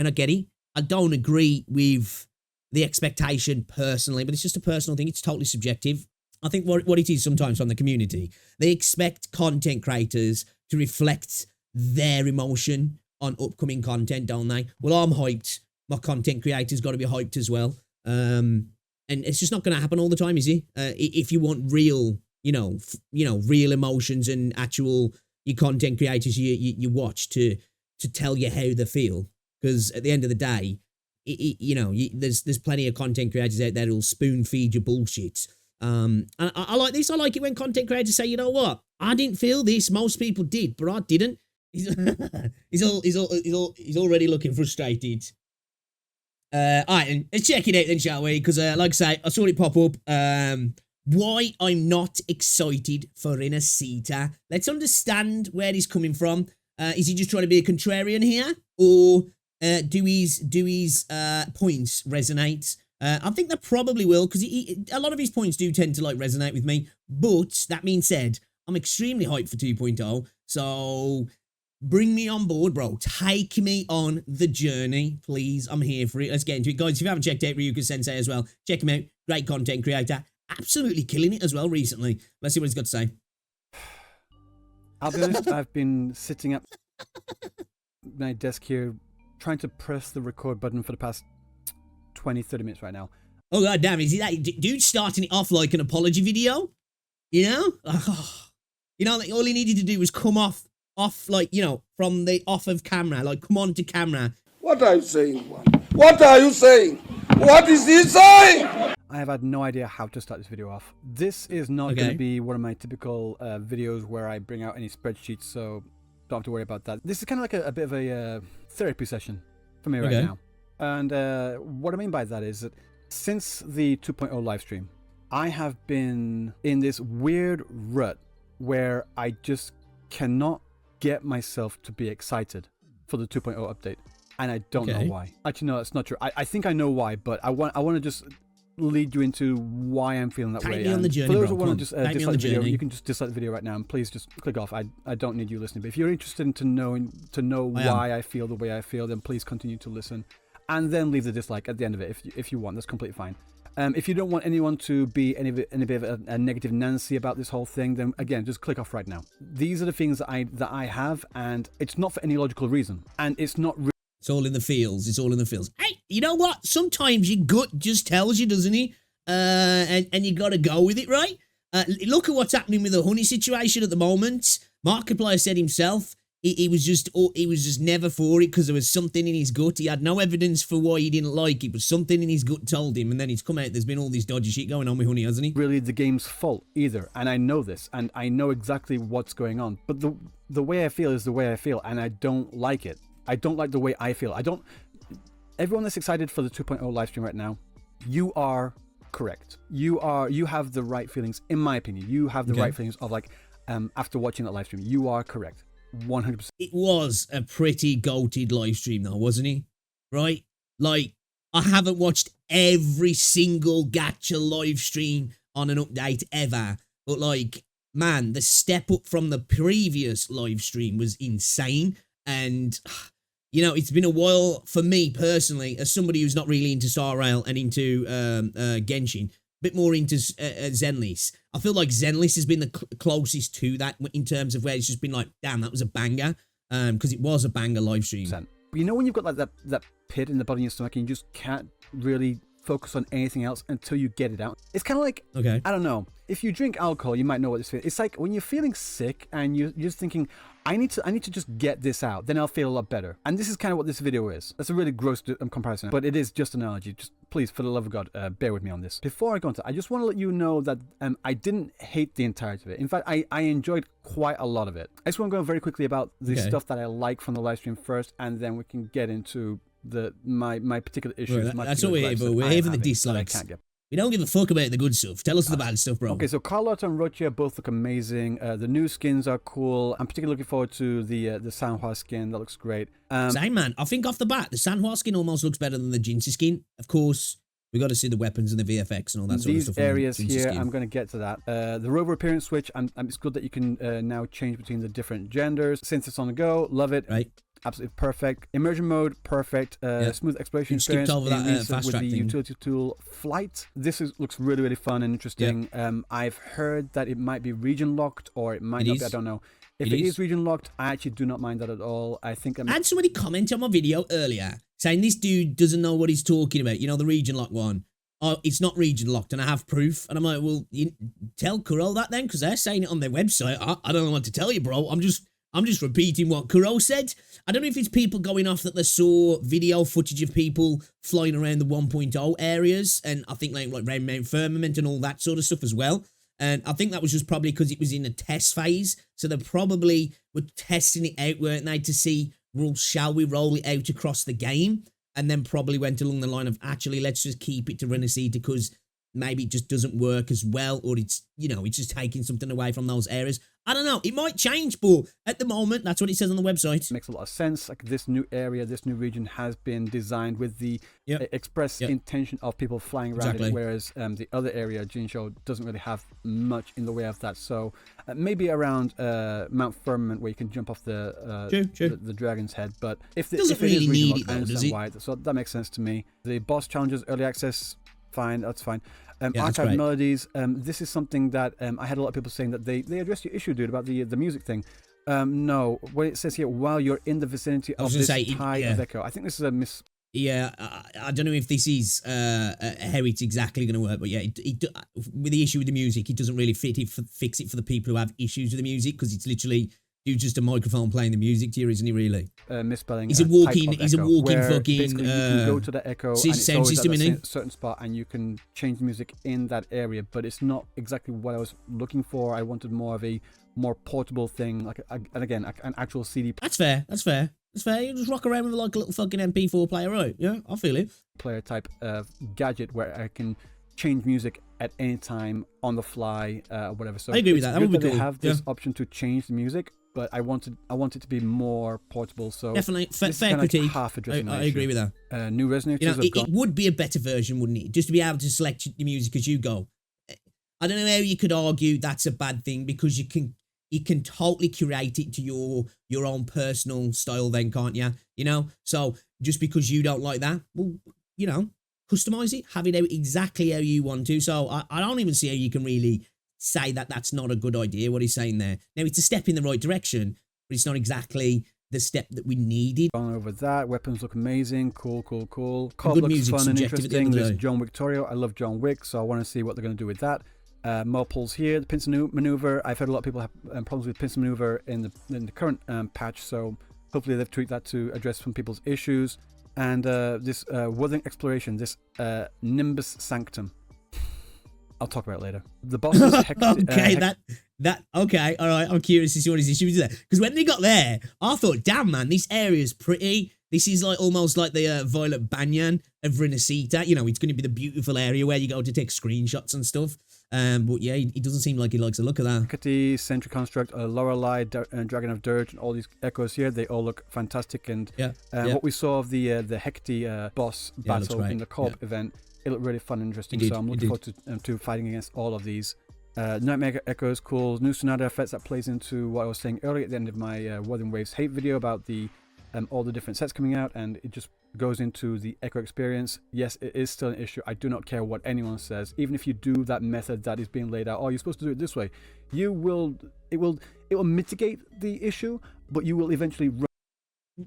and I get it. I don't agree with the expectation personally, but it's just a personal thing. It's totally subjective. I think what it is sometimes from the community, they expect content creators to reflect their emotion on upcoming content, don't they? Well, I'm hyped. My content creator's got to be hyped as well. And it's just not going to happen all the time, is it? If you want real, real emotions and actual your content creators you watch to tell you how they feel, because at the end of the day, there's plenty of content creators out there who'll spoon feed you bullshit. And I like this. I like it when content creators say, you know what, I didn't feel this. Most people did, but I didn't. He's already looking frustrated. All right, and let's check it out then, shall we? Because, like I say, I saw it pop up. Why I'm not excited for Rinascita. Let's understand where he's coming from. Is he just trying to be a contrarian here, or do his points resonate? I think they probably will, because a lot of his points do tend to resonate with me. But that being said, I'm extremely hyped for 2.0. So bring me on board, bro. Take me on the journey, please. I'm here for it. Let's get into it. Guys, if you haven't checked out Ryuka Sensei as well, check him out. Great content creator. Absolutely killing it as well recently. Let's see what he's got to say. I'll be honest, I've been sitting at my desk here trying to press the record button for the past 20-30 minutes right now. Oh, god damn. Is he that dude starting it off like an apology video? You know? All he needed to do was come off from the off of camera, come on to camera. What are you saying? What are you saying? What is he saying? I have had no idea how to start this video off. This is not going to be one of my typical videos where I bring out any spreadsheets, so don't have to worry about that. This is kind of like a bit of a therapy session for me right now. And what I mean by that is that since the 2.0 live stream, I have been in this weird rut where I just cannot get myself to be excited for the 2.0 update. And I don't know why. Actually, no, that's not true. I think I know why, but I want to just lead you into why I'm feeling that way. Take me on the journey, for those bro. who want to just dislike the video, you can just dislike the video right now, and please just click off. I don't need you listening. But if you're interested in to know why I feel the way I feel, then please continue to listen, and then leave the dislike at the end of it if you want. That's completely fine. If you don't want anyone to be any bit of a negative Nancy about this whole thing, then again, just click off right now. These are the things that I have, and it's not for any logical reason, and it's not. It's all in the feels. It's all in the feels. Hey, you know what? Sometimes your gut just tells you, doesn't it? And you got to go with it, right? Look at what's happening with the honey situation at the moment. Markiplier said himself he was just never for it because there was something in his gut. He had no evidence for why he didn't like it, but something in his gut told him. And then he's come out. There's been all this dodgy shit going on with honey, hasn't he? Really, the game's fault either, and I know this, and I know exactly what's going on. But the way I feel is the way I feel, and I don't like it. I don't like the way I feel. Everyone that's excited for the 2.0 live stream right now, you are correct. You have the right feelings, in my opinion. You have the right feelings of after watching that live stream. You are correct. 100%. It was a pretty goated live stream though, wasn't it? Right? I haven't watched every single Gacha live stream on an update ever, but man, the step up from the previous live stream was insane. And it's been a while for me personally, as somebody who's not really into Star Rail and into Genshin, a bit more into Zenless. I feel like Zenless has been the closest to that in terms of where it's just been damn, that was a banger, because it was a banger live stream. You know when you've got that pit in the bottom of your stomach and you just can't really focus on anything else until you get it out? It's kind of like, I don't know, if you drink alcohol, you might know what this feels. It's like when you're feeling sick and you're just thinking, I need to just get this out, then I'll feel a lot better. And this is kind of what this video is. That's a really gross comparison, but it is just an analogy. Just please, for the love of God, bear with me on this. Before I go into it, I just want to let you know that I didn't hate the entirety of it. In fact, I enjoyed quite a lot of it. I just want to go very quickly about the stuff that I like from the live stream first, and then we can get into my particular issues. Right, that's what we're here for. We're here for the dislikes. We don't give a fuck about the good stuff. Tell us the bad stuff, bro. Okay, so Carlotta and Rocha both look amazing. The new skins are cool. I'm particularly looking forward to the Sanhua skin. That looks great. Same, man. I think off the bat, the Sanhua skin almost looks better than the Jinsei skin. Of course, we got to see the weapons and the VFX and all that sort of stuff. These areas here, I'm going to get to that. The rover appearance switch, it's good that you can now change between the different genders. Since it's on the go, love it. Right. absolutely perfect. Immersion mode, perfect. Smooth exploration experience over that fast with track the thing. utility tool Flight. Looks really, really fun and interesting. I've heard that it might be region locked, or it might not be. I don't know. If it is region locked, I actually do not mind that at all. I think I had somebody comment on my video earlier saying this dude doesn't know what he's talking about. You know, the region lock one. Oh, it's not region locked, and I have proof. And I'm like, well, you tell Kuro that then, because they're saying it on their website. I don't know what to tell you, bro. I'm just repeating what Kuro said. I don't know if it's people going off that they saw video footage of people flying around the 1.0 areas, and I think like around Mount Firmament and all that sort of stuff as well. And I think that was just probably because it was in a test phase. So they probably were testing it out, weren't they, to see, well, shall we roll it out across the game? And then probably went along the line of, actually, let's just keep it to Rinascita because maybe it just doesn't work as well, or it's, you know, it's just taking something away from those areas. I don't know. It might change, but at the moment, that's what it says on the website. Makes a lot of sense. Like, this new area, this new region has been designed with the express intention of people flying around it, whereas the other area, Jinsho, doesn't really have much in the way of that. So maybe around Mount Firmament, where you can jump off the dragon's head. But if it is region locked, I understand why. So that makes sense to me. The boss challenges, early access, fine, that's fine. Archive melodies, this is something that I had a lot of people saying that they addressed your issue, dude, about the music thing. No, what it says here, while you're in the vicinity of this tide of echo. I think this is a miss. Yeah, I don't know if this is how it's exactly going to work, but yeah, with the issue with the music, it doesn't really fix it for the people who have issues with the music, because it's literally just a microphone playing the music to you, isn't he, really? Misspelling. He's a walking fucking you can go to the echo and it's sound always system, at a certain spot, and you can change the music in that area, but it's not exactly what I was looking for. I wanted more of a more portable thing, like and again, an actual CD. That's fair. You just rock around with like a little fucking MP4 player, right? Yeah, I feel it. Player type gadget where I can change music at any time on the fly, whatever. So I agree with that. That would be cool. They have this option to change the music, but I want it to be more portable. So definitely fair critique. Half addressing I agree with that. New resonators. You know, it would be a better version, wouldn't it? Just to be able to select the music as you go. I don't know how you could argue that's a bad thing, because you can totally curate it to your own personal style then, can't you? You know, so just because you don't like that, well, you know, customize it, have it out exactly how you want to. So I don't even see how you can really say that that's not a good idea, what he's saying there. Now, it's a step in the right direction, but it's not exactly the step that we needed. Gone over that. Weapons look amazing. Cool. Cop good looks music, fun and interesting. There's John Wick Torio. I love John Wick, so I want to see what they're going to do with that. More pulls here. The pincer maneuver. I've heard a lot of people have problems with pincer maneuver in the current patch, so hopefully they've tweaked that to address some people's issues. And this Wuthering Exploration, this Nimbus Sanctum. I'll talk about it later. The boss is okay, all right. I'm curious to see what his issue is there, because when they got there, I thought, damn man, this area's pretty. This is like almost like the Violet Banyan of Rinascita. You know, it's going to be the beautiful area where you go to take screenshots and stuff. But yeah, he doesn't seem like he likes the look of that. Hecate, Sentry Construct, Lorelei, Dragon of Dirge, and all these echoes here, they all look fantastic. And what we saw of the Hecate boss battle in the co-op event, it looked really fun and interesting. So I'm looking forward to fighting against all of these. Nightmare Echoes, cool. New Sonata effects that plays into what I was saying earlier at the end of my Wuthering Waves hate video about the all the different sets coming out, and it just goes into the echo experience. Yes, it is still an issue. I do not care what anyone says. Even if you do that method that is being laid out, oh, you're supposed to do it this way, it will mitigate the issue, but you will eventually run.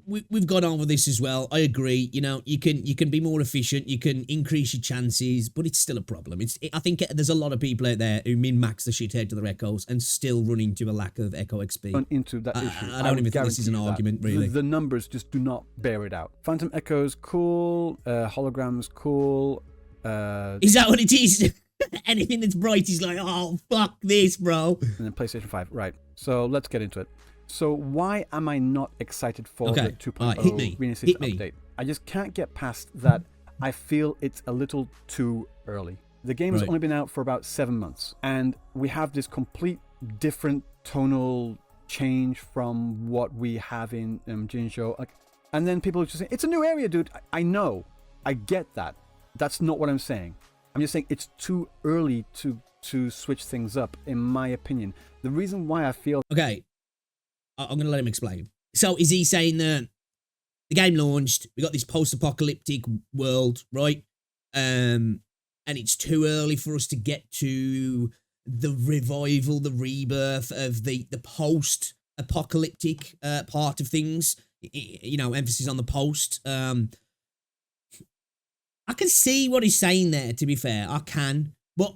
We've gone over this as well. I agree. You know, you can be more efficient. You can increase your chances, but it's still a problem. I think there's a lot of people out there who min-max the shit out of their echoes and still run into a lack of echo XP. Run into that issue. I don't even think this is an argument, really. The numbers just do not bear it out. Phantom Echoes, cool. Holograms, cool. Is that what it is? Anything that's bright is like, oh, fuck this, bro. And then PlayStation 5, right. So let's get into it. So why am I not excited for the 2.0 Rinascita update? I just can't get past that. I feel it's a little too early. The game has only been out for about 7 months, and we have this complete different tonal change from what we have in Jinsho. And then people are just saying, it's a new area, dude. I know. I get that. That's not what I'm saying. I'm just saying it's too early to switch things up, in my opinion. The reason why I feel... Okay. I'm going to let him explain. So is he saying that the game launched. We got this post-apocalyptic world, right? And it's too early for us to get to the revival, the rebirth of the post-apocalyptic part of things. You know, emphasis on the post. I can see what he's saying there, to be fair. I can. But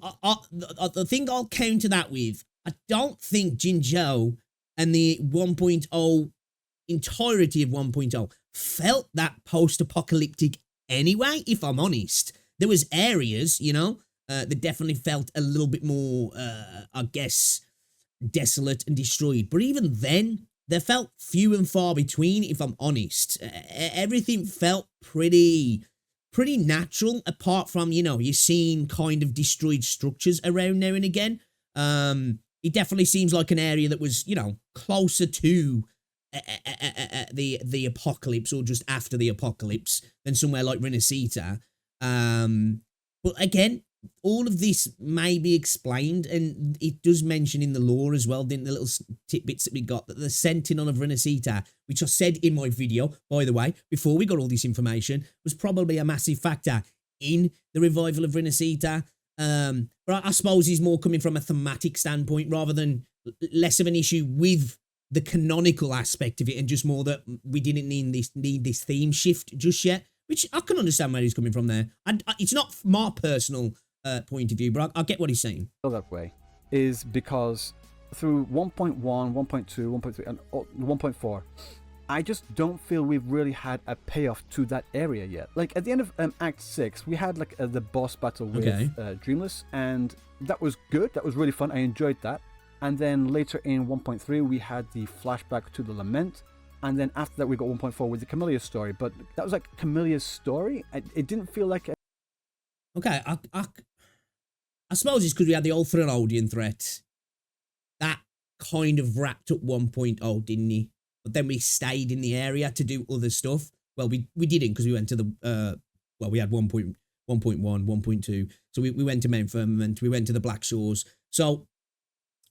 the thing I'll counter that with, I don't think Jinzhou and the 1.0 entirety of 1.0 felt that post-apocalyptic anyway, if I'm honest. There was areas, you know, that definitely felt a little bit more, I guess, desolate and destroyed. But even then, there felt few and far between, if I'm honest. Everything felt pretty natural, apart from, you know, you're seeing kind of destroyed structures around now and again. It definitely seems like an area that was, you know, closer to the apocalypse, or just after the apocalypse, than somewhere like Rinascita. But again, all of this may be explained, and it does mention in the lore as well, didn't the little tidbits that we got, that the Sentinel of Rinascita, which I said in my video, by the way, before we got all this information, was probably a massive factor in the revival of Rinascita. But I suppose he's more coming from a thematic standpoint, rather than less of an issue with the canonical aspect of it, and just more that we didn't need this theme shift just yet, which I can understand where he's coming from there. It's not my personal point of view, but I get what he's saying. That way is because through 1.1, 1.2, 1.3, and 1.4, I just don't feel we've really had a payoff to that area yet. Like at the end of Act 6, we had like the boss battle with Dreamless, and that was good. That was really fun. I enjoyed that. And then later in 1.3, we had the flashback to the Lament. And then after that, we got 1.4 with the Camellia story. But that was like Camelia's story. It didn't feel like... Okay, I suppose it's because we had the old Thralodian threat. That kind of wrapped up 1.0, didn't he? But then we stayed in the area to do other stuff. Well, we didn't, because we went to the... we had 1.1, 1.2. So we went to Mount Firmament. We went to the Black Shores. So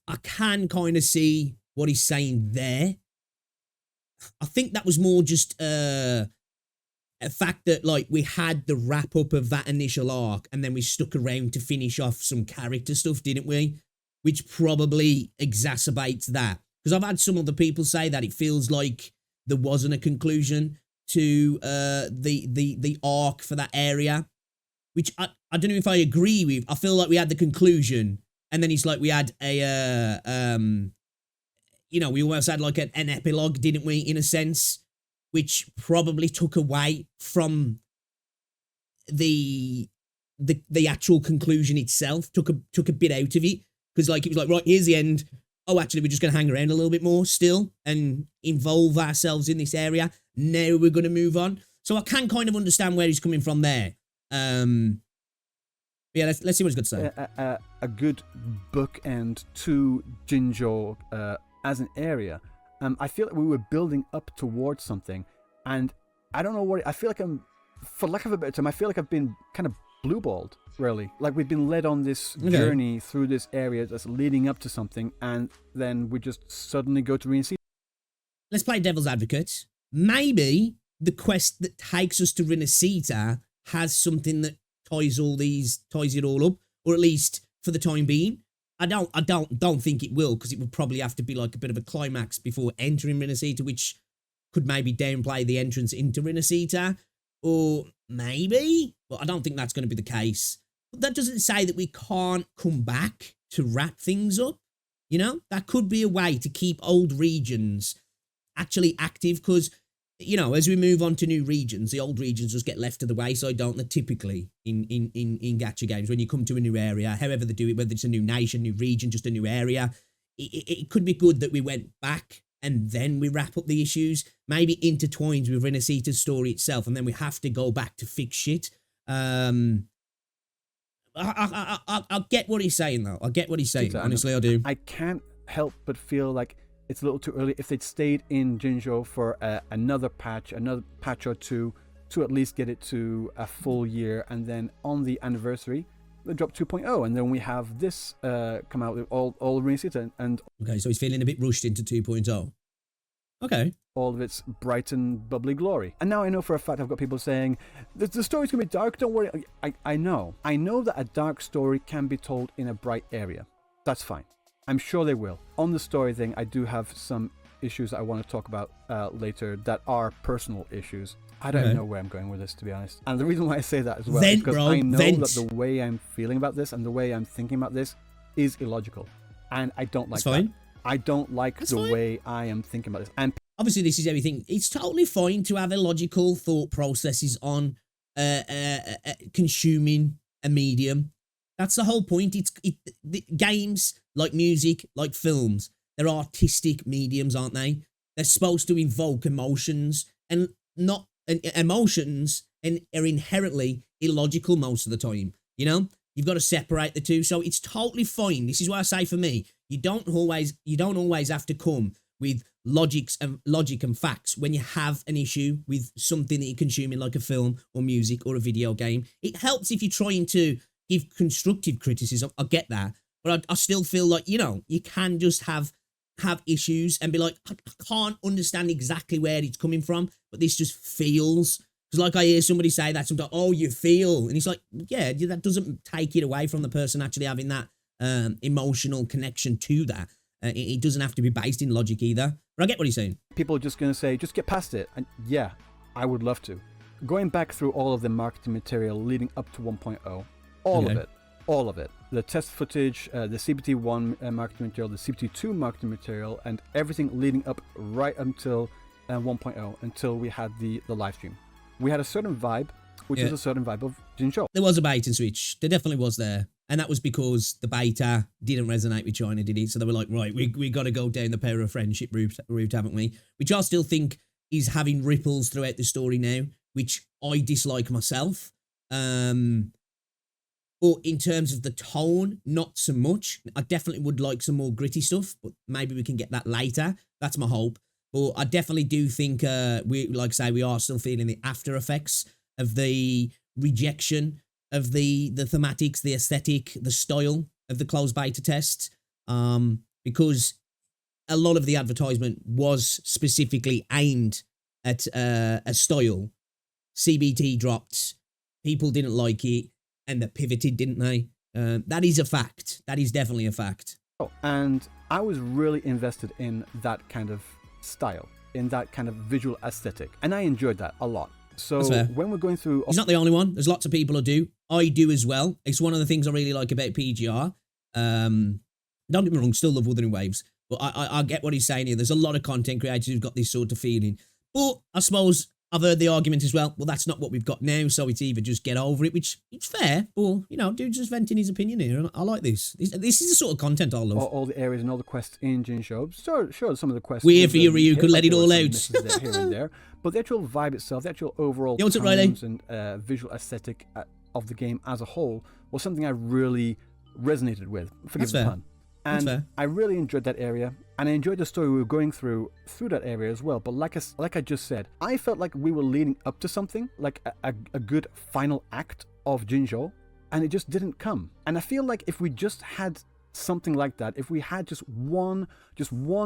I can kind of see what he's saying there. I think that was more just a fact that, like, we had the wrap up of that initial arc, and then we stuck around to finish off some character stuff, didn't we? Which probably exacerbates that. Because I've had some other people say that it feels like there wasn't a conclusion to the arc for that area, which I don't know if I agree with. I feel like we had the conclusion, and then it's like we had a you know, we almost had like an epilogue, didn't we, in a sense, which probably took away from the actual conclusion itself, took a bit out of it, because like it was like, right, here's the end. Oh, actually, we're just going to hang around a little bit more still and involve ourselves in this area. Now we're going to move on. So I can kind of understand where he's coming from there. Yeah, let's see what he's got to say. A good bookend to Jinzhou as an area. I feel like we were building up towards something, and I don't know what I feel like. For lack of a better term, I feel like I've been kind of blue-balled, really. Like we've been led on this journey through this area that's leading up to something, and then we just suddenly go to Rinascita. Let's play devil's advocate. Maybe the quest that takes us to Rinascita has something that ties it all up, or at least for the time being. I don't think it will, because it would probably have to be like a bit of a climax before entering Rinascita, which could maybe downplay the entrance into Rinascita, or maybe, but I don't think that's going to be the case. But that doesn't say that we can't come back to wrap things up. You know, that could be a way to keep old regions actually active, because, you know, as we move on to new regions, the old regions just get left to the wayside, don't they, typically in gacha games. When you come to a new area, however they do it, whether it's a new nation, new region, just a new area, it could be good that we went back and then we wrap up the issues, maybe intertwined with Rinascita's story itself, and then we have to go back to fix shit. I get what he's saying, though. I get what he's saying. Honestly, I do. I can't help but feel like it's a little too early. If they'd stayed in Jinzhou for another patch or two, to at least get it to a full year, and then on the anniversary, they drop 2.0, and then we have this come out with all Rinascita. And okay, so he's feeling a bit rushed into 2.0. Okay. All of its bright and bubbly glory. And now I know for a fact I've got people saying, the story's going to be dark, don't worry. I know. I know that a dark story can be told in a bright area. That's fine. I'm sure they will. On the story thing, I do have some issues that I want to talk about later that are personal issues. I don't even know where I'm going with this, to be honest. And the reason why I say that as well is because I know that the way I'm feeling about this and the way I'm thinking about this is illogical. And I don't like that. I don't like the way I am thinking about this. And obviously, this is everything. It's totally fine to have illogical thought processes on consuming a medium. That's the whole point. The games, like music, like films, they're artistic mediums, aren't they? They're supposed to invoke emotions, and not emotions, and are inherently illogical most of the time. You know, you've got to separate the two. So it's totally fine. This is why I say, for me, you don't always have to come with logic and facts when you have an issue with something that you're consuming, like a film or music or a video game. It helps if you're trying to give constructive criticism. I get that, but I still feel like, you know, you can just have issues and be like, I can't understand exactly where it's coming from, but this just feels. Because like I hear somebody say that sometimes, oh, you feel, and it's like, yeah, that doesn't take it away from the person actually having that emotional connection to that. It doesn't have to be based in logic either. But I get what he's saying. People are just going to say, just get past it. And yeah, I would love to. Going back through all of the marketing material leading up to 1.0, all of it. The test footage, the CBT1 marketing material, the CBT2 marketing material, and everything leading up right until 1.0, until we had the live stream. We had a certain vibe, which is a certain vibe of Jinzhou. There was a bait and switch. There definitely was there. And that was because the beta didn't resonate with China, did it? So they were like, right, we got to go down the power of friendship route, haven't we? Which I still think is having ripples throughout the story now, which I dislike myself. But in terms of the tone, not so much. I definitely would like some more gritty stuff, but maybe we can get that later. That's my hope. But I definitely do think, we are still feeling the after effects of the rejection of the thematics, the aesthetic, the style of the closed beta test, because a lot of the advertisement was specifically aimed at a style. CBT dropped, people didn't like it, and they pivoted, didn't they? That is a fact. That is definitely a fact. Oh, and I was really invested in that kind of style, in that kind of visual aesthetic, and I enjoyed that a lot. So when we're going through... He's not the only one. There's lots of people who do. I do as well. It's one of the things I really like about PGR. Don't get me wrong, still love Wuthering Waves. But I get what he's saying here. There's a lot of content creators who've got this sort of feeling. But I suppose I've heard the argument as well, that's not what we've got now, so it's either just get over it, which it's fair, but, you know, dude's just venting his opinion here, and I like this. This is the sort of content I love. All the areas and all the quests in Jinzhou. Sure, some of the quests... We're here for you, Ryu, could let it all out. Here and there. But the actual vibe itself, the actual overall tones and visual aesthetic of the game as a whole was something I really resonated with. Forgive the pun. And I really enjoyed that area, and I enjoyed the story we were going through that area as well. But like I just said, I felt like we were leading up to something, like a good final act of Jinzhou, and it just didn't come. And I feel like if we just had something like that, if we had just one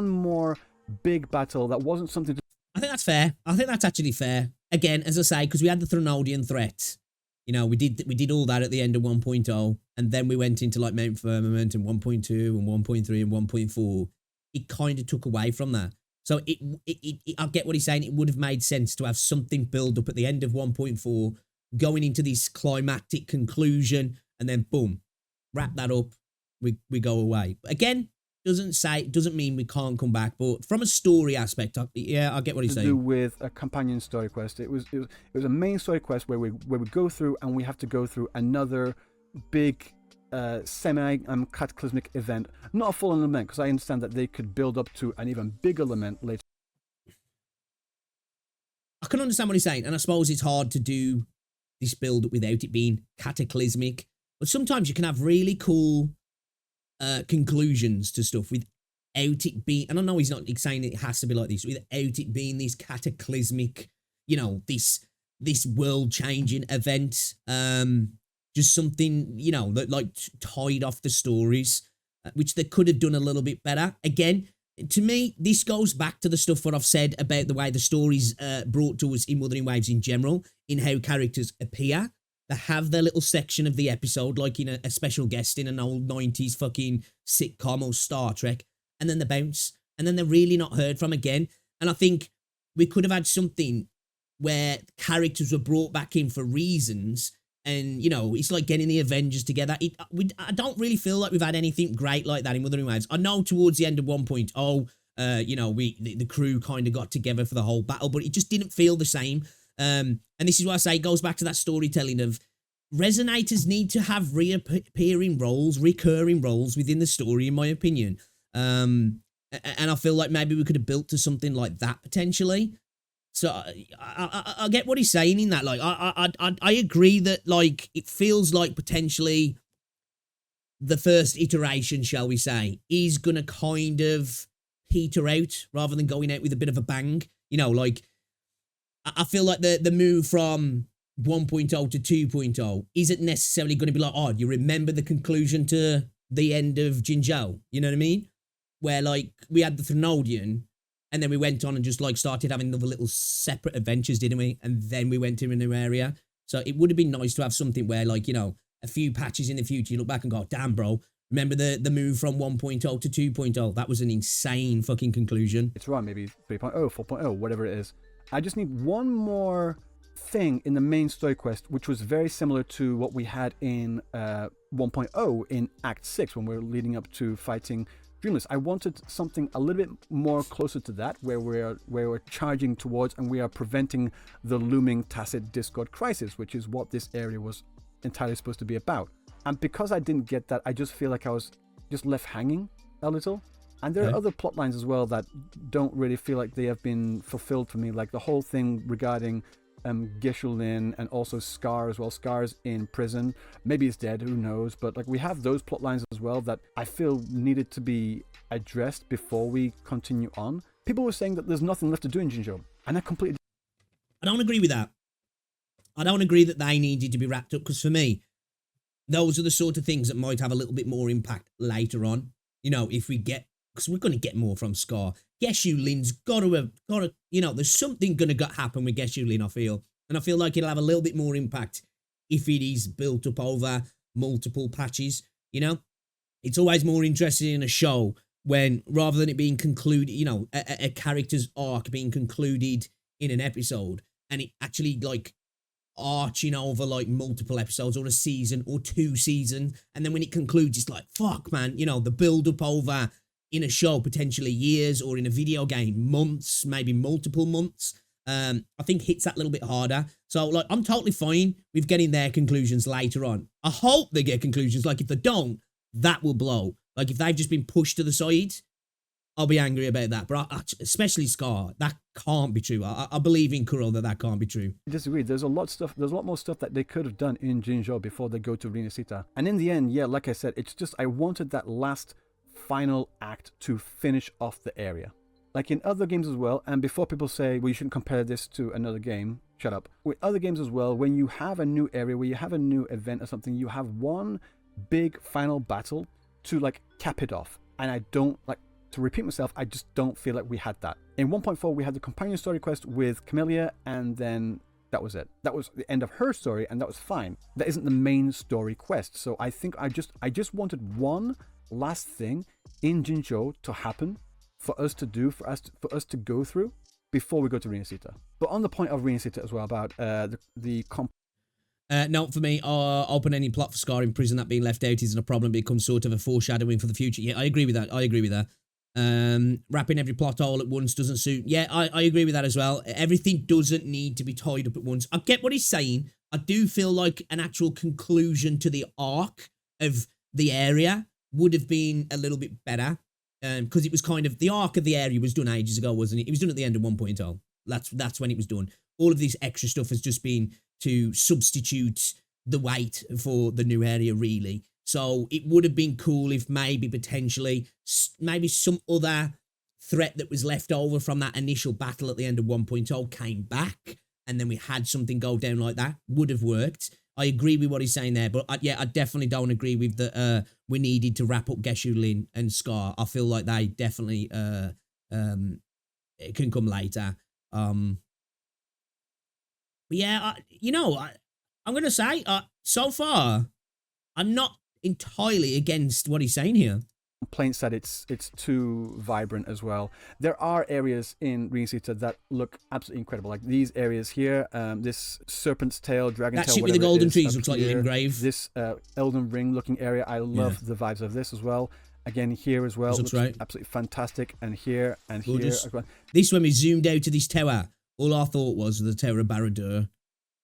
more big battle that wasn't something to... I think that's fair. I think that's actually fair. Again, as I say, because we had the Threnodian threat. You know, we did all that at the end of 1.0, and then we went into like Mount Firmament and 1.2 and 1.3 and 1.4. It kind of took away from that. So I get what he's saying. It would have made sense to have something build up at the end of 1.4, going into this climactic conclusion, and then boom, wrap that up. We go away. But again, doesn't mean we can't come back, but from a story aspect, I get what he's saying. To do with a companion story quest. It was a main story quest where we go through, and we have to go through another big cataclysmic event. Not a full lament, because I understand that they could build up to an even bigger lament later. I can understand what he's saying, and I suppose it's hard to do this build without it being cataclysmic. But sometimes you can have really cool conclusions to stuff without it being, and I know he's not saying it has to be like this, without it being this cataclysmic, you know, this world-changing event, just something, you know, that like tied off the stories, which they could have done a little bit better. Again, to me, this goes back to the stuff what I've said about the way the story's brought to us in Wuthering Waves in general, in how characters appear. They have their little section of the episode, like in a special guest in an old 90s fucking sitcom or Star Trek, and then they bounce, and then they're really not heard from again. And I think we could have had something where characters were brought back in for reasons, and, you know, it's like getting the Avengers together. I don't really feel like we've had anything great like that in Wuthering Waves. I know towards the end of 1.0, you know, the crew kind of got together for the whole battle, but it just didn't feel the same. And this is what I say, it goes back to that storytelling of resonators need to have recurring roles within the story, in my opinion. And I feel like maybe we could have built to something like that potentially. So I get what he's saying in that. Like, I agree that, like, it feels like potentially the first iteration, shall we say, is going to kind of peter out rather than going out with a bit of a bang. You know, like, I feel like the move from 1.0 to 2.0 isn't necessarily going to be like, oh, you remember the conclusion to the end of Jinzhou? You know what I mean? Where, like, we had the Thenodian, and then we went on and just, like, started having other little separate adventures, didn't we? And then we went to a new area. So it would have been nice to have something where, like, you know, a few patches in the future, you look back and go, damn, bro, remember the move from 1.0 to 2.0? That was an insane fucking conclusion. It's right, maybe 3.0, 4.0, whatever it is. I just need one more thing in the main story quest, which was very similar to what we had in 1.0 in Act 6 when we were leading up to fighting Dreamless. I wanted something a little bit more closer to that, where we're charging towards and we are preventing the looming tacit discord crisis, which is what this area was entirely supposed to be about. And because I didn't get that, I just feel like I was just left hanging a little. And there are other plot lines as well that don't really feel like they have been fulfilled for me, like the whole thing regarding Geshu-Lin and also Scar as well. Scar's in prison. Maybe he's dead, who knows? But, like, we have those plot lines as well that I feel needed to be addressed before we continue on. People were saying that there's nothing left to do in Jinzhou, and I completely... I don't agree with that. I don't agree that they needed to be wrapped up, because for me, those are the sort of things that might have a little bit more impact later on. You know, if we get... because we're going to get more from Scar. Geshu-Lin's got to, you know, there's something going to happen with Geshu-Lin, I feel. And I feel like it'll have a little bit more impact if it is built up over multiple patches, you know? It's always more interesting in a show when, rather than it being concluded, you know, a character's arc being concluded in an episode, and it actually, like, arching over, like, multiple episodes or a season or 2 seasons, and then when it concludes, it's like, fuck, man, you know, the build-up over... in a show, potentially years, or in a video game, months, maybe multiple months, I think hits that little bit harder. So, like, I'm totally fine with getting their conclusions later on. I hope they get conclusions. Like, if they don't, that will blow. Like, if they've just been pushed to the side, I'll be angry about that. But especially Scar, that can't be true. I believe in Kuro that can't be true. I disagree. There's a lot more stuff that they could have done in Jinzhou before they go to Rinascita. And in the end, yeah, like I said, it's just I wanted that last final act to finish off the area. Like in other games as well, and before people say, well, you shouldn't compare this to another game, shut up. With other games as well, when you have a new area, where you have a new event or something, you have one big final battle to, like, cap it off. And I don't, like, to repeat myself, I just don't feel like we had that. In 1.4, we had the companion story quest with Camellia, and then that was it. That was the end of her story, and that was fine. That isn't the main story quest. So I think I just wanted one last thing in Jinzhou to happen for us to do, for us to go through before we go to Rinascita. But on the point of Rinascita as well, about no, for me, open-ending plot for Scar in prison, that being left out isn't a problem. It becomes sort of a foreshadowing for the future. Yeah, I agree with that. Wrapping every plot all at once doesn't suit. Yeah, I agree with that as well. Everything doesn't need to be tied up at once. I get what he's saying. I do feel like an actual conclusion to the arc of the area would have been a little bit better, because it was kind of, the arc of the area was done ages ago, wasn't it? It was done at the end of 1.0. That's when it was done. All of this extra stuff has just been to substitute the weight for the new area, really. So it would have been cool if maybe potentially, maybe some other threat that was left over from that initial battle at the end of 1.0 came back, and then we had something go down like that. Would have worked. I agree with what he's saying there, but yeah, I definitely don't agree with the we needed to wrap up Geshu-Lin and Scar. I feel like they definitely it can come later. But yeah, I'm gonna say so far I'm not entirely against what he's saying here. Complaints that it's too vibrant as well. There are areas in Rinascita that look absolutely incredible, like these areas here. This serpent's tail, dragon that tail, shit with the golden trees looks here. like an engrave. This Elden Ring looking area, I love the vibes of this as well. Again, here as well, looks right. Absolutely fantastic. And here and gorgeous. Here as well. This when we zoomed out to this tower, all I thought was the Tower of Barad-dûr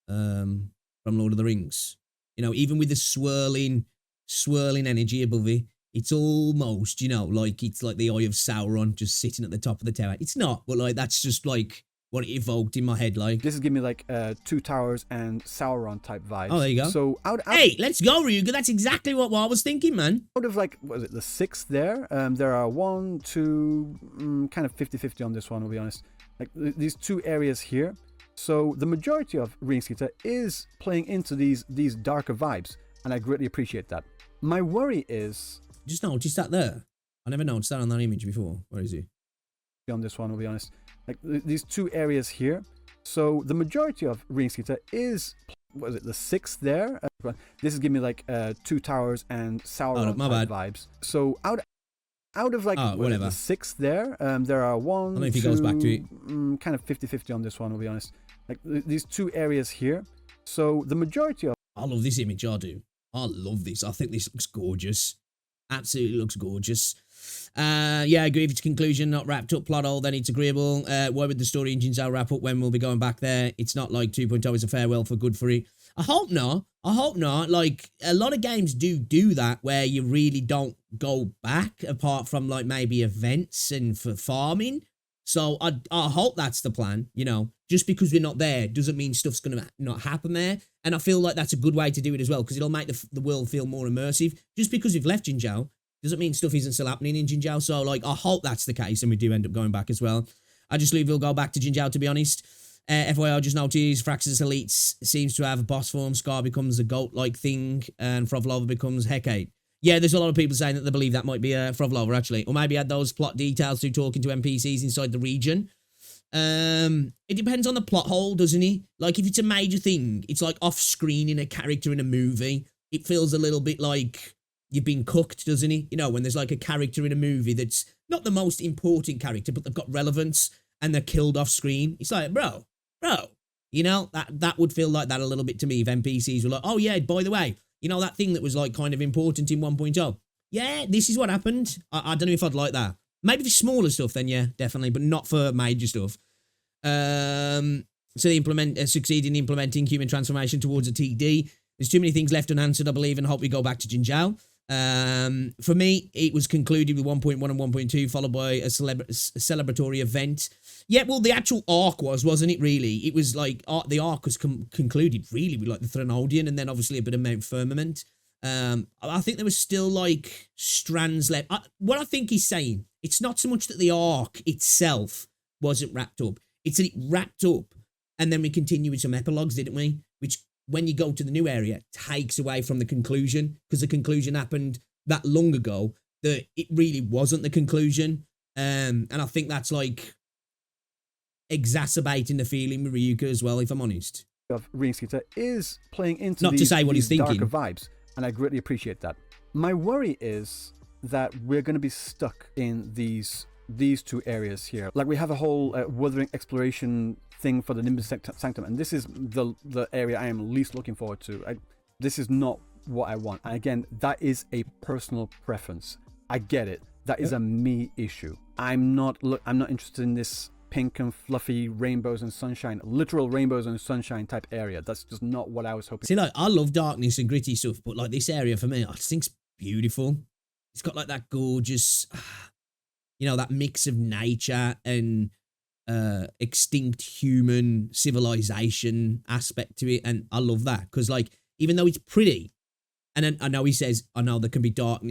from Lord of the Rings. You know, even with the swirling energy above it, it's almost, like it's like the Eye of Sauron just sitting at the top of the tower. It's not, but like that's just like what it evoked in my head. Like this is giving me like Two Towers and Sauron type vibes. Oh, there you go. So hey, let's go, Ryuga. That's exactly what I was thinking, man. Out of like, what was it, the 6 there? There are 1, 2, kind of 50-50 on this one, I'll be honest. Like these 2 areas here. So the majority of Rinascita is playing into these darker vibes, and I greatly appreciate that. My worry is... Just noticed that there. I never noticed that on that image before. Where is he? On this one, I'll be honest. Like these 2 areas here. So the majority of Rinascita is... What was it, the 6 there? This is giving me like Two Towers and Sauron type vibes. So out of like whatever. The 6 there, there are 1, I don't know if he 2, goes back to it. Kind of 50-50 on this one, I'll be honest. Like these 2 areas here. So the majority of... I love this image, I do. I love this. I think this looks gorgeous. Absolutely looks gorgeous. Yeah, I agree with its conclusion, not wrapped up plot hole, then it's agreeable. Why would the story engines all wrap up when we'll be going back there? It's not like 2.0 is a farewell for good for it. I hope not. Like, a lot of games do that where you really don't go back apart from like maybe events and for farming. So I hope that's the plan, Just because we're not there doesn't mean stuff's going to not happen there. And I feel like that's a good way to do it as well, because it'll make the world feel more immersive. Just because we've left Jinzhou doesn't mean stuff isn't still happening in Jinzhou. So, like, I hope that's the case and we do end up going back as well. I just believe we'll go back to Jinzhou, to be honest. FYI, just noticed Fraxus Elites seems to have a boss form. Scar becomes a goat-like thing and Frovlova becomes Hecate. Yeah, there's a lot of people saying that they believe that might be Frovlova, actually. Or maybe add those plot details through talking to NPCs inside the region. It depends on the plot hole, doesn't it? Like, if it's a major thing, it's like off-screening a character in a movie. It feels a little bit like you've been cooked, doesn't it? When there's like a character in a movie that's not the most important character, but they've got relevance and they're killed off-screen. It's like, bro. That would feel like that a little bit to me if NPCs were like, oh yeah, by the way, that thing that was like kind of important in 1.0. Yeah, this is what happened. I don't know if I'd like that. Maybe for smaller stuff, then yeah, definitely, but not for major stuff. So they succeed in implementing human transformation towards a TD. There's too many things left unanswered, I believe, and hope we go back to Jinzhou. For me, it was concluded with 1.1 and 1.2, followed by a celebratory event. Yeah, well, the actual arc wasn't it, really? It was like, the arc was concluded, really, with like the Threnodian, and then obviously a bit of Mount Firmament. I think there was still like strands left. What I think he's saying, it's not so much that the arc itself wasn't wrapped up. It's that it wrapped up and then we continue with some epilogues, didn't we? Which, when you go to the new area, takes away from the conclusion, because the conclusion happened that long ago that it really wasn't the conclusion. And I think that's like exacerbating the feeling with Ryuka as well, if I'm honest. Of Rinascita is playing into not to say what he's thinking, darker vibes, and I greatly appreciate that. My worry is that we're going to be stuck in these 2 areas here. Like, we have a whole Wuthering exploration thing for the Nimbus Sanctum, and this is the area I am least looking forward to. This is not what I want. And again, that is a personal preference. I get it. That is a me issue. I'm not interested in this pink and fluffy rainbows and sunshine, literal rainbows and sunshine type area. That's just not what I was hoping. See, like, I love darkness and gritty stuff, but like this area for me, I just think it's beautiful. It's got like that gorgeous, that mix of nature and extinct human civilization aspect to it. And I love that because, like, even though it's pretty, and then I know he says, I know there can be dark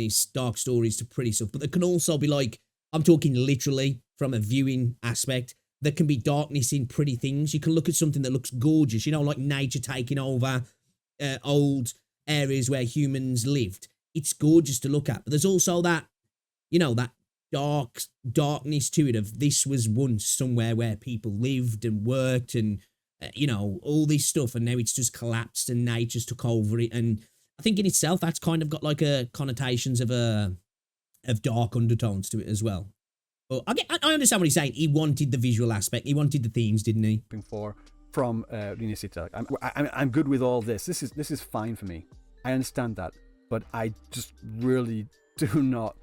stories to pretty stuff, but there can also be, like, I'm talking literally from a viewing aspect, there can be darkness in pretty things. You can look at something that looks gorgeous, like nature taking over old areas where humans lived. It's gorgeous to look at, but there's also that, that darkness to it of this was once somewhere where people lived and worked and, all this stuff, and now it's just collapsed and nature's took over it. And I think in itself, that's kind of got like a connotations of dark undertones to it as well. But I understand what he's saying. He wanted the visual aspect. He wanted the themes, didn't he? From Rinascita. I'm good with all this. This is fine for me. I understand that, but I just really do not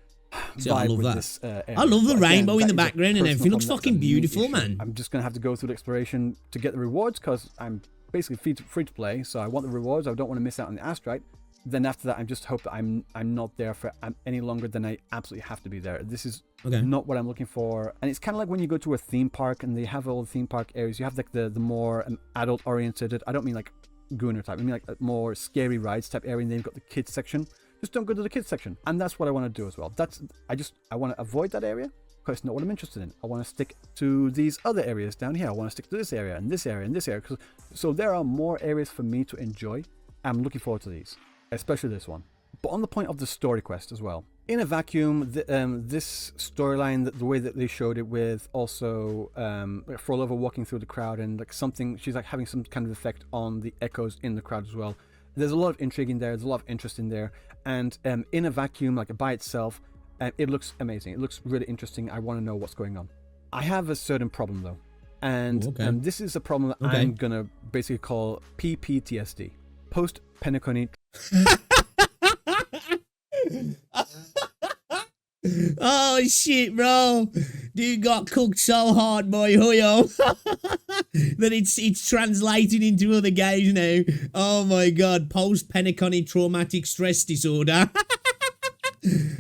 vibe with this. I love the rainbow in the background and everything. Looks fucking beautiful, man. I'm just gonna have to go through the exploration to get the rewards because I'm basically free to play. So I want the rewards. I don't want to miss out on the astrite. Then after that, I just hope that I'm not there for any longer than I absolutely have to be there. This is not what I'm looking for. And it's kind of like when you go to a theme park and they have all the theme park areas. You have like the more adult oriented. I don't mean like Gooner type. I mean like a more scary rides type area. And then you've got the kids section. Just don't go to the kids section. And that's what I want to do as well. I want to avoid that area because it's not what I'm interested in. I want to stick to these other areas down here. I want to stick to this area and this area and this area. So there are more areas for me to enjoy. I'm looking forward to these. Especially this one. But on the point of the story quest as well. In a vacuum, this storyline, the way that they showed it with also Frolova walking through the crowd and like something, she's like having some kind of effect on the echoes in the crowd as well. There's a lot of intrigue in there. There's a lot of interest in there. And in a vacuum, like by itself, it looks amazing. It looks really interesting. I want to know what's going on. I have a certain problem though. And this is a problem that I'm going to basically call PPTSD. Post-Penacony. Oh shit, bro! Dude got cooked so hard by Hoyo that it's translated into other games now. Oh my god, post-Penacony traumatic stress disorder.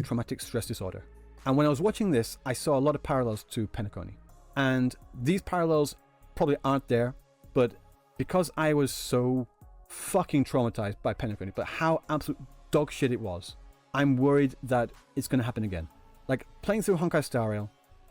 Traumatic stress disorder. And when I was watching this, I saw a lot of parallels to Penacony. And these parallels probably aren't there, but because I was so fucking traumatized by Penacony, but how absolute dog shit it was, I'm worried that it's going to happen again. Like playing through Honkai Star Rail,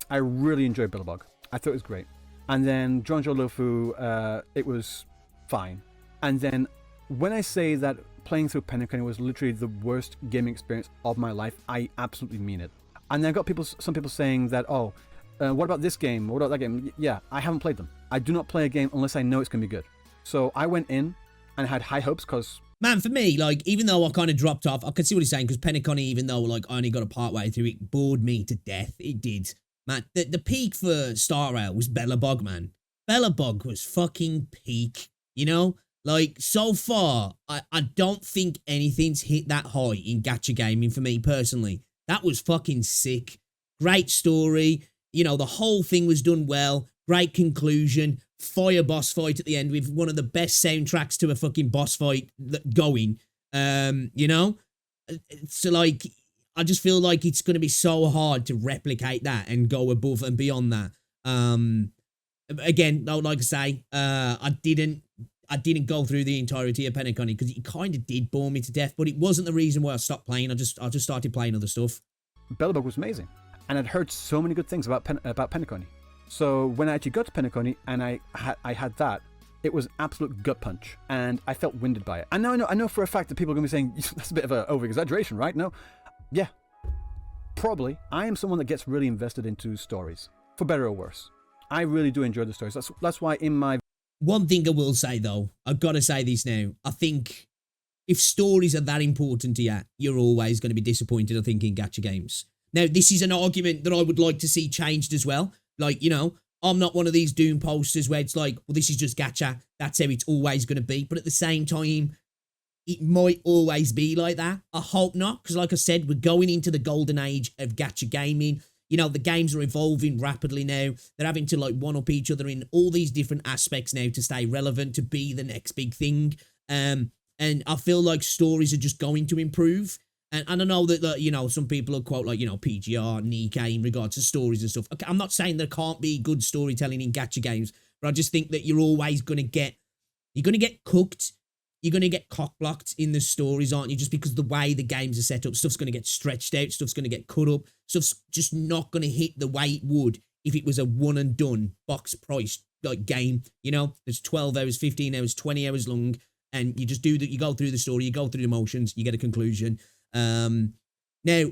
I really enjoyed Billabong. I thought it was great. And then Jonjo Lufu, it was fine. And then when I say that playing through Penacony was literally the worst gaming experience of my life, I absolutely mean it. And then I got some people saying that, what about this game? What about that game? Yeah, I haven't played them. I do not play a game unless I know it's going to be good. So I went in and had high hopes because... Man, for me, like, even though I kind of dropped off, I can see what he's saying, because Penacony, even though, like, I only got a part way through, it bored me to death. It did. Man, the peak for Star Rail was Bellabog, man. Bellabog was fucking peak, you know? Like, so far, I don't think anything's hit that high in gacha gaming for me, personally. That was fucking sick. Great story. You know, the whole thing was done well. Great conclusion. Fire boss fight at the end with one of the best soundtracks to a fucking boss fight going. You know? So, like, I just feel like it's going to be so hard to replicate that and go above and beyond that. Again, like I say, I didn't go through the entirety of Penacony because it kind of did bore me to death, but it wasn't the reason why I stopped playing. I just started playing other stuff. Bellabog was amazing, and I'd heard so many good things about Penacony. So when I actually got to Penacony and I had that, it was an absolute gut punch, and I felt winded by it. And now I know for a fact that people are going to be saying that's a bit of an over-exaggeration, right? No, yeah, probably. I am someone that gets really invested into stories, for better or worse. I really do enjoy the stories. That's why in my... One thing I will say, though, I've got to say this now. I think if stories are that important to you, you're always going to be disappointed, I think, in gacha games. Now, this is an argument that I would like to see changed as well. Like, you know, I'm not one of these doom posters where it's like, well, this is just gacha. That's how it's always going to be. But at the same time, it might always be like that. I hope not, because like I said, we're going into the golden age of gacha gaming. You know, the games are evolving rapidly now. They're having to, like, one-up each other in all these different aspects now to stay relevant, to be the next big thing. And I feel like stories are just going to improve. And I know that, you know, some people will quote, like, you know, PGR, Nikkei in regards to stories and stuff. Okay, I'm not saying there can't be good storytelling in gacha games, but I just think that you're always going to get... You're going to get cooked. You're going to get cock-blocked in the stories, aren't you? Just because the way the games are set up, stuff's going to get stretched out, stuff's going to get cut up, stuff's just not going to hit the way it would if it was a one-and-done box price like game. You know, there's 12 hours, 15 hours, 20 hours long, and you just do that. You go through the story, you go through the emotions, you get a conclusion. Now,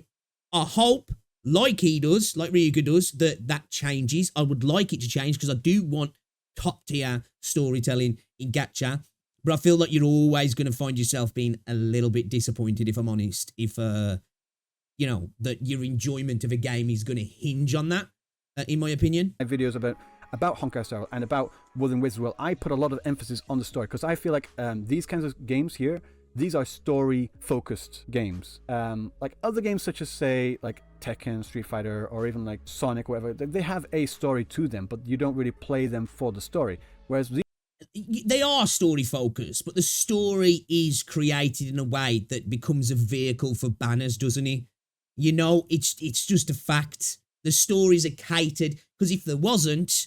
I hope, like he does, like Ryuga does, that changes. I would like it to change because I do want top tier storytelling in Gacha. But I feel like you're always going to find yourself being a little bit disappointed, if I'm honest, if, you know, that your enjoyment of a game is going to hinge on that, in my opinion. Videos about Honkai Star and about Wuthering Waves as well, I put a lot of emphasis on the story because I feel like these kinds of games here, these are story-focused games. Like other games such as, say, like Tekken, Street Fighter, or even like Sonic, whatever, they have a story to them, but you don't really play them for the story. Whereas they are story-focused, but the story is created in a way that becomes a vehicle for banners, doesn't it? You know, it's just a fact. The stories are catered, because if there wasn't,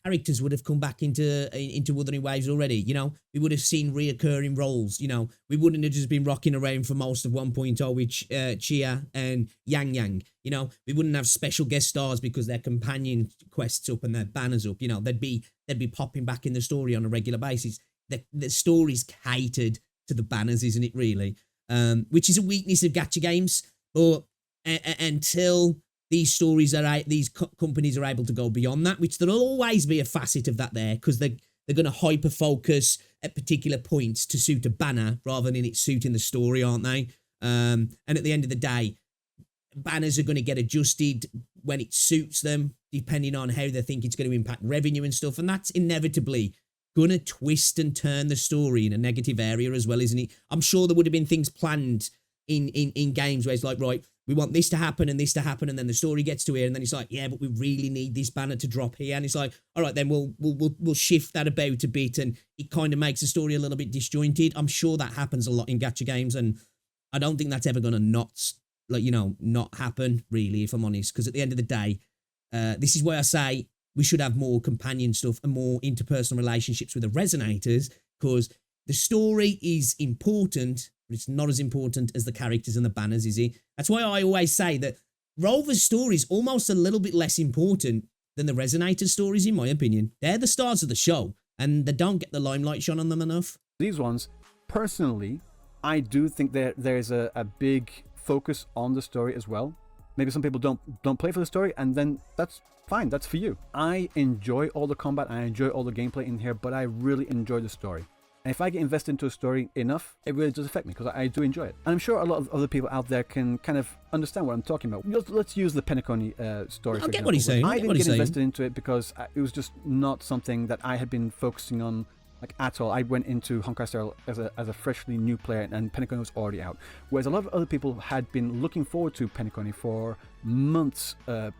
characters would have come back into Wuthering Waves already, you know? We would have seen reoccurring roles, you know? We wouldn't have just been rocking around for most of 1.0 with Chia and Yang Yang, you know? We wouldn't have special guest stars because their companion quests up and their banners up, you know? They'd be popping back in the story on a regular basis. The story's catered to the banners, isn't it, really? Which is a weakness of gacha games, but until these stories these companies are able to go beyond that, which there'll always be a facet of that there, because they're going to hyper focus at particular points to suit a banner rather than it suiting the story, aren't they? And at the end of the day, banners are going to get adjusted when it suits them, depending on how they think it's going to impact revenue and stuff, and that's inevitably going to twist and turn the story in a negative area as well, isn't it? I'm sure there would have been things planned in games where it's like, right, we want this to happen and this to happen, and then the story gets to here, and then it's like, yeah, but we really need this banner to drop here, and it's like, all right, then we'll shift that about a bit, and it kind of makes the story a little bit disjointed. I'm sure that happens a lot in gacha games, and I don't think that's ever going to not happen, really, if I'm honest, because at the end of the day, this is why I say we should have more companion stuff and more interpersonal relationships with the resonators, because the story is important, but it's not as important as the characters and the banners, is it? That's why I always say that Rover's story is almost a little bit less important than the Resonator stories, in my opinion. They're the stars of the show, and they don't get the limelight shone on them enough. These ones, personally, I do think there's a big focus on the story as well. Maybe some people don't play for the story, and then that's fine, that's for you. I enjoy all the combat, I enjoy all the gameplay in here, but I really enjoy the story. And if I get invested into a story enough, it really does affect me, because I do enjoy it. And I'm sure a lot of other people out there can kind of understand what I'm talking about. Let's use the Penacony story, for I get example. what he's saying. I didn't get invested into it because it was just not something that I had been focusing on like at all. I went into Honkai Star as a freshly new player, and Penacony was already out. Whereas a lot of other people had been looking forward to Penacony for months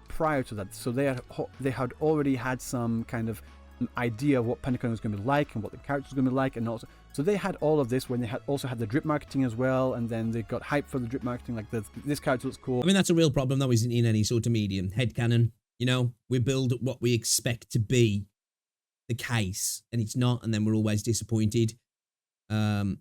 prior to that. So they had already had some kind of idea of what Penacony was going to be like and what the characters were going to be like, and also so they had all of this when they also had the drip marketing as well, and then they got hyped for the drip marketing, like this character looks cool. I mean, that's a real problem though, isn't it, in any sort of medium? Headcanon, you know, we build what we expect to be the case, and it's not, and then we're always disappointed. And